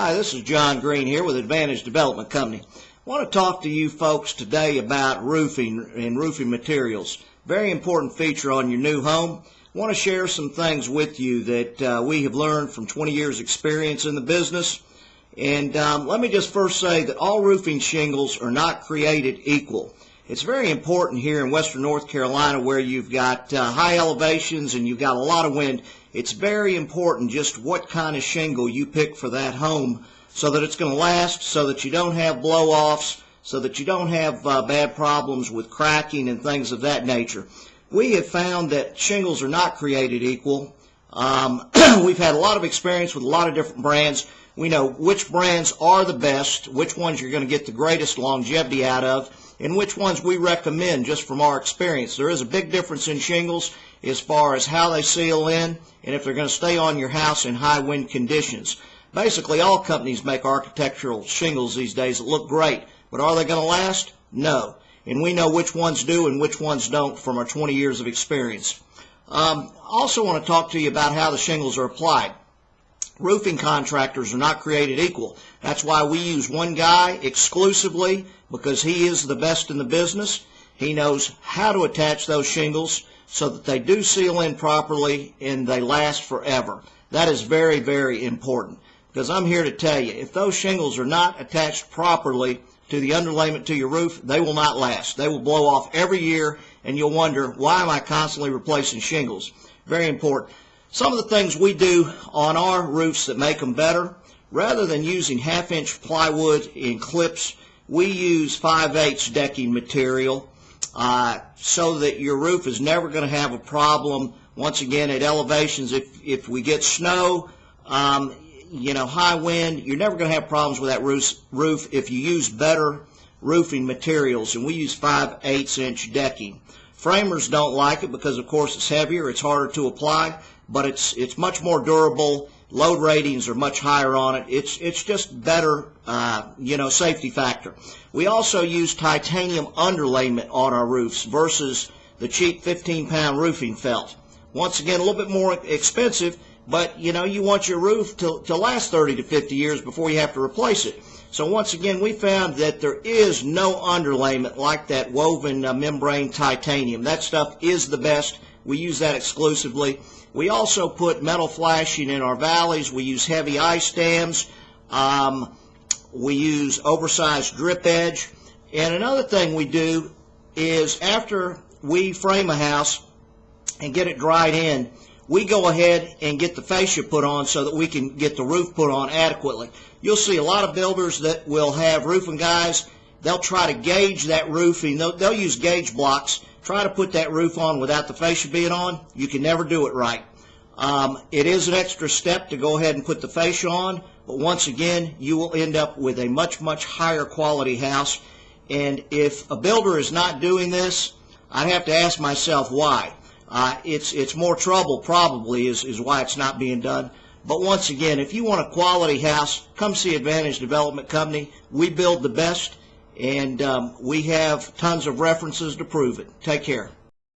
Hi, this is John Green here with Advantage Development Company. I want to talk to you folks today about roofing and roofing materials. Very important feature on your new home. I want to share some things with you that we have learned from 20 years experience in the business. And let me just first say that all roofing shingles are not created equal. It's very important here in western North Carolina where you've got high elevations and you've got a lot of wind. It's very important just what kind of shingle you pick for that home so that it's going to last, so that you don't have blow-offs, so that you don't have bad problems with cracking and things of that nature. We have found that shingles are not created equal. We've had a lot of experience with a lot of different brands. We know which brands are the best, which ones you're going to get the greatest longevity out of, and which ones we recommend just from our experience. There is a big difference in shingles as far as how they seal in and if they're going to stay on your house in high wind conditions. Basically, all companies make architectural shingles these days that look great, but are they going to last? No. And we know which ones do and which ones don't from our 20 years of experience. I also want to talk to you about how the shingles are applied. Roofing contractors are not created equal. That's why we use one guy exclusively, because he is the best in the business. He knows how to attach those shingles so that they do seal in properly and they last forever. That is very, very important, because I'm here to tell you, if those shingles are not attached properly to the underlayment to your roof, they will not last. They will blow off every year, and you'll wonder, why am I constantly replacing shingles? Very important. Some of the things we do on our roofs that make them better, rather than using half-inch plywood in clips, we use 5/8 decking material so that your roof is never going to have a problem. Once again, at elevations, if we get snow, high wind, you're never going to have problems with that roof if you use better roofing materials, and we use 5/8 inch decking. Framers don't like it because, of course, it's heavier, it's harder to apply, but it's much more durable. Load ratings are much higher on it. It's just better, safety factor. We also use titanium underlayment on our roofs versus the cheap 15-pound roofing felt. Once again, a little bit more expensive, but you want your roof to last 30 to 50 years before you have to replace it. So once again, we found that there is no underlayment like that woven membrane titanium. That stuff is the best. We use that exclusively. We also put metal flashing in our valleys. We use heavy ice dams. We use oversized drip edge. And another thing we do is after we frame a house and get it dried in, we go ahead and get the fascia put on so that we can get the roof put on adequately. You'll see a lot of builders that will have roofing guys. They'll try to gauge that roofing. They'll use gauge blocks, try to put that roof on without the fascia being on. You can never do it right. It is an extra step to go ahead and put the fascia on, but once again, you will end up with a much, much higher quality house. And if a builder is not doing this, I'd have to ask myself why. It's more trouble probably is why it's not being done. But once again, if you want a quality house, come see Advantage Development Company. We build the best, and we have tons of references to prove it. Take care.